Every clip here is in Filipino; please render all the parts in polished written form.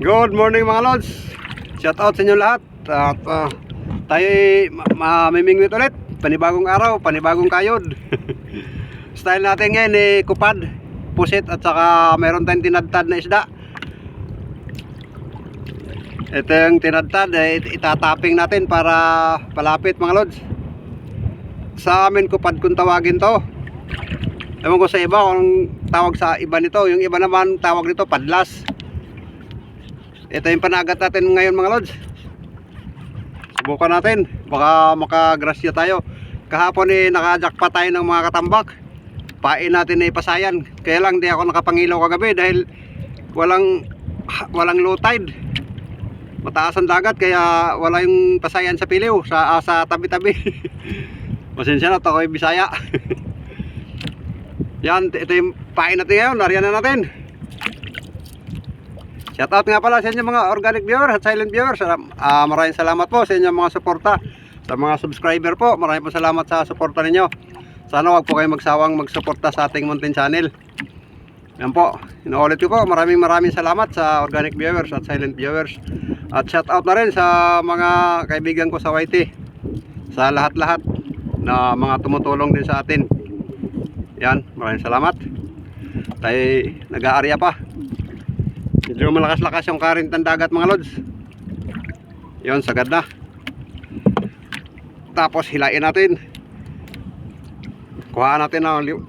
Good morning mga lods. Shout out sa inyo lahat. At tayo mamimingwit ulit. Panibagong araw, panibagong kayod. Style natin ngayon kupad, pusit at saka meron tayong tinadtad na isda. Ito yung tinadtad, itataping natin para palapit mga lods. Sa amin kupad kung tawagin to. Ewan ko sa iba kung tawag sa iba nito. Yung iba naman tawag nito padlas. Ito yung panagat natin ngayon mga lods. Subukan natin, baka makagrasya tayo. Kahapon nakajakpa tayo ng mga katambak. Pain natin ipasayan. Kaya lang di ako nakapangilaw kagabi dahil walang low tide. Mataas ang dagat kaya wala yung pasayan sa piliw, sa tabi-tabi. Pasensya na, ako'y Bisaya. Yan, ito yung pain natin ngayon. Nariyan na natin. Shoutout nga pala sa inyo mga organic viewers at silent viewers. Maraming salamat po sa inyo mga suporta. Sa mga subscriber po, maraming po salamat sa suporta ninyo. Sana wag po kayong magsawang magsuporta sa ating Mountain Channel. Yan po, inuulit ko po, maraming salamat sa organic viewers at silent viewers. At shoutout na rin sa mga kaibigan ko sa YT. Sa lahat-lahat na mga tumutulong din sa atin. Yan, maraming salamat. Tayo nag-aarya pa. Medyo malakas-lakas yung current ng dagat mga lods. Yun, sagad na. Tapos hilain natin. Kuhaan natin ng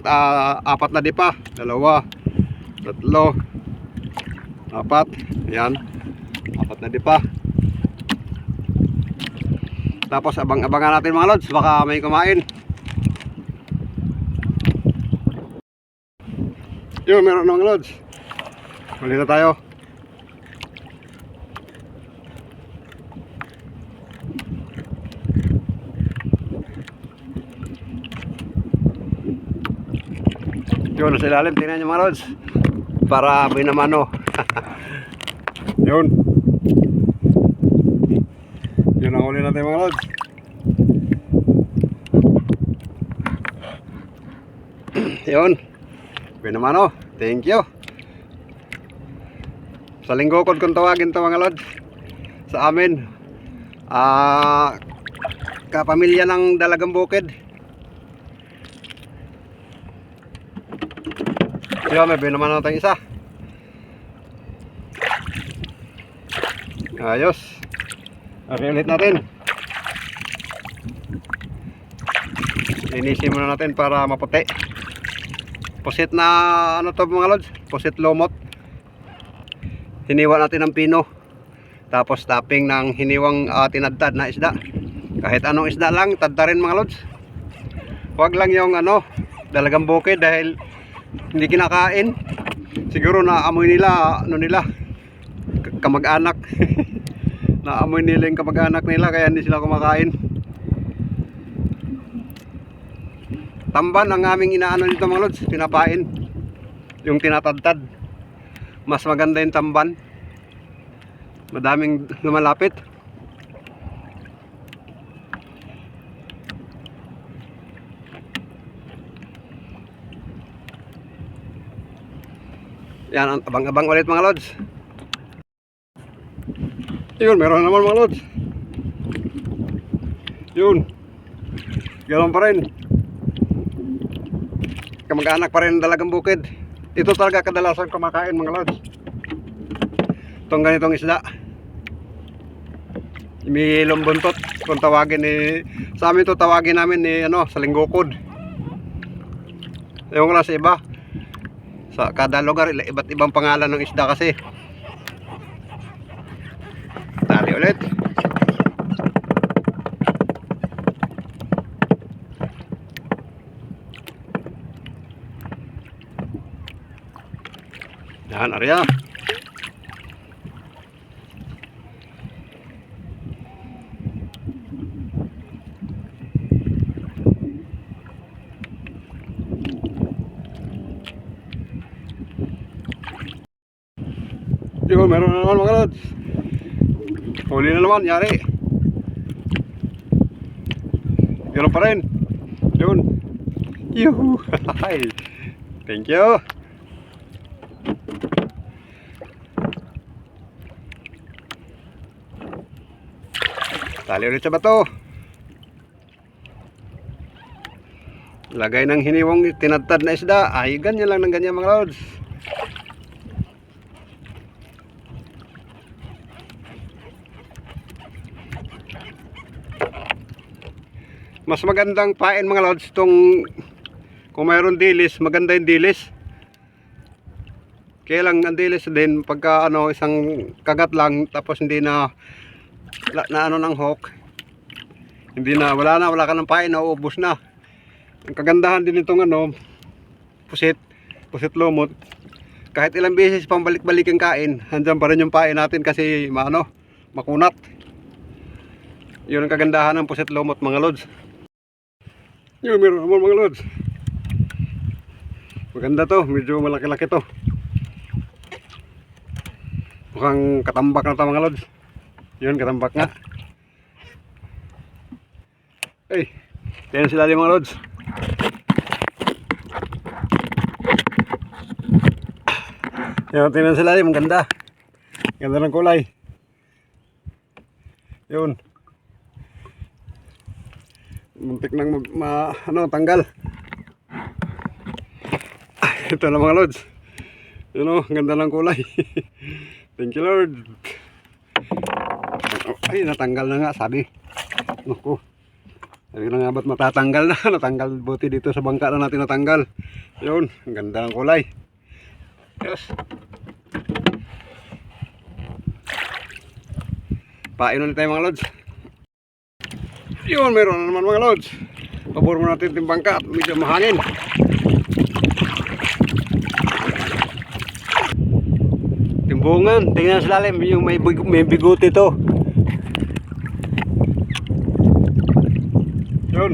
apat na dipa. 2, 3, 4. Yan, 4 na dipa. Tapos abang-abangan natin mga lods, baka may kumain. Yun, meron mga lods. Huli na tayo. Yun, nasa ilalim, tingnan nyo mga lods. Para binamano. Yun. Yun ang huli natin mga lods. Yun. Binamano. Thank you. Sa linggo kung tawagin to mga lods. Sa amin. Kapamilya ng Dalagang Bukid. Yun, may binamano tayong isa. Ayos. Okay, ulit natin. Linisin muna natin para maputi. Pusit na ano to mga lods? Pusit lumot. Hiniwa natin ng pino. Tapos topping ng hiniwang tinadtad na isda. Kahit anong isda lang, tadta rin mga lods. Huwag lang yung Dalagang Bukid dahil hindi kinakain. Siguro naamoy nila kamag-anak. Naamoy nila yung kamag-anak nila kaya hindi sila kumakain. Tamban ang aming inaano nito mga lods, pinapain. Yung tinatadtad. Mas maganda yung tamban. Madaming lumalapit. Yan, abang-abang ulit mga lods. Yun, meron naman mga lods. Yun. Ganoon pa rin. Kamag-anak pa rin Dalagang Bukid. Ito talaga kadalasan kumakain mga lods. Itong ganitong isda. May lumbuntot kung tawagin sa amin to tawagin namin sa linggokod. Ewan ko lang sa iba. Sa kada lugar iba't ibang pangalan ng isda kasi. Tali ulit. Yan, Arya. Yun, meron na naman mga lods. Huli na naman, yari. Ganoon pa rin. Yun. Yuhu. Thank you. Tali ulit sa bato. Lagay ng hiniwang tinadtad na isda. Ay, ganyan lang ng ganyan mga lods. Mas magandang pain mga lods itong kung mayroon dilis, maganda yung dilis. Kaya lang ang dilis din pagka ano, isang kagat lang tapos hindi na ano ng hook. Hindi na, wala ka ng pain, nauubos na. Ang kagandahan din itong ano, pusit lumot. Kahit ilang beses pang balik-balik ang kain, andyan pa rin yung pain natin kasi makunat. Yun ang kagandahan ng pusit lumot mga lods. Yun, meron naman mga lods. Maganda to, medyo malaki-laki to. Mukhang katambak na to mga lods. Yun, katambak nga. Ay, tingnan sila mga lods. Yun, tingnan sila ang ganda. Ganda ng kulay. Yun. Muntik nang tanggal. Ito na mga lods. Yun o, ganda ng kulay. Thank you Lord. Ay, natanggal na nga sabi. Naku. Sabi na nga ba't matatanggal na. Natanggal buti dito sa bangka na natin natanggal. Yun, ang ganda ng kulay. Yes. Pain ulit tayo mga lods. Yun, meron na naman mga lods. Pabor mo natin yung bangka at medyo mahangin. Timbungan, tingnan sa lalim yung may bigote to. Yun.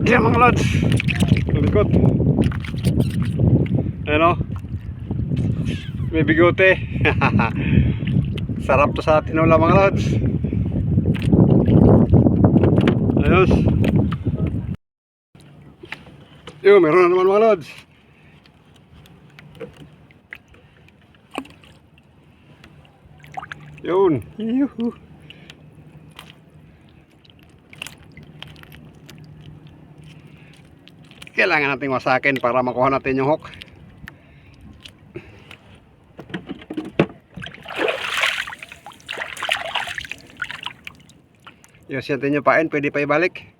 Yan mga lods. Malikot. Ayan o. May bigote. Sarap to sa tinola mga lods. Ayos. Yun, meron na naman mga lods. Yun. Yuhu. Kailangan nating wasakin para makuha natin yung hook. Yung siyatin nyo pain, pwede pa ibalik.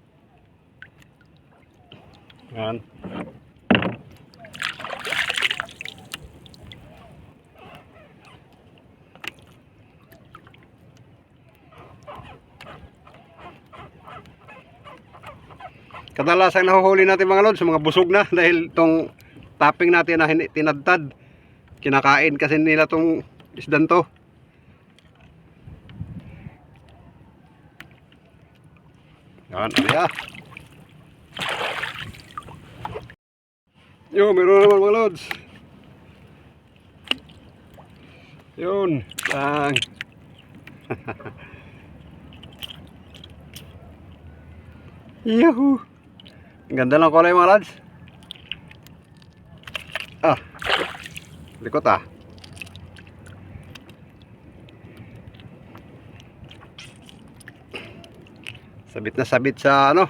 Yan. Kadalasang nahuhuli natin mga lods, mga busog na dahil itong topping natin na tinadtad. Kinakain kasi nila itong isdan to. Yan, alaya. Yun, meron naman mga lods. Yun, lang. Yahoo! Ang ganda ng kulay mga lods. Ah, likot ah. Sabit na sabit sa ano.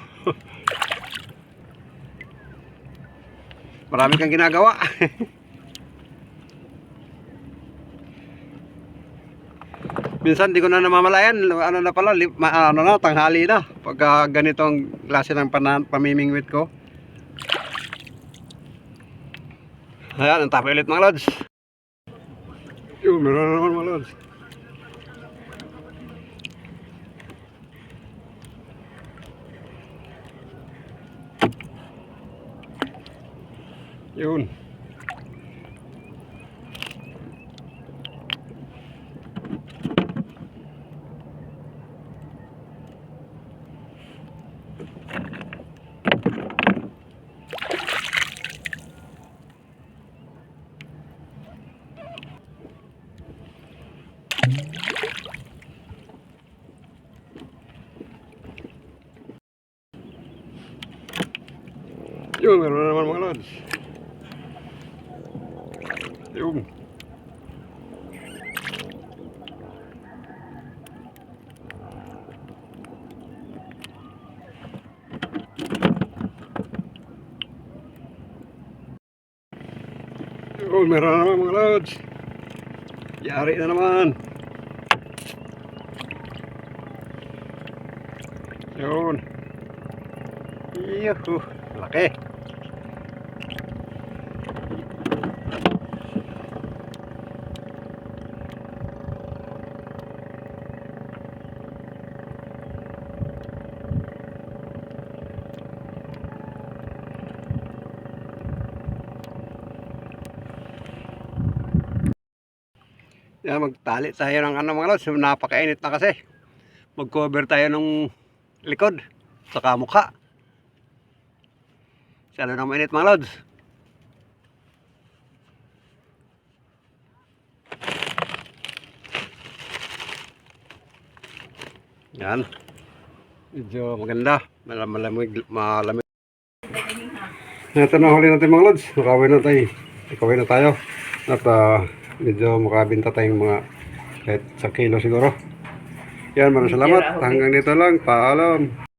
Marami kang ginagawa. Minsan di ko na namamalayan, ano na pala, tanghali na pag ganitong klase ng pamimingwit ko. Ayan, ang tapo ulit mga lods. Yun, meron na naman mga lods. Yun. Yun, meron na naman mga lods. Yun. Oh, meron na naman mga lods. Yari na naman. Yun. Yuhu. Laki. Yan, magtali tayo ng ano mga lods. Napakainit na kasi. Mag-cover tayo ng likod saka mukha. Salo na mainit mga lods. Yan. Medyo maganda. Malamig. Ito na huli natin mga lods. Nakawin na tayo. Nakawin na tayo. At medyo makabinta tayong mga kahit sa kilo siguro. Yan, maraming salamat. Hanggang dito lang. Paalam.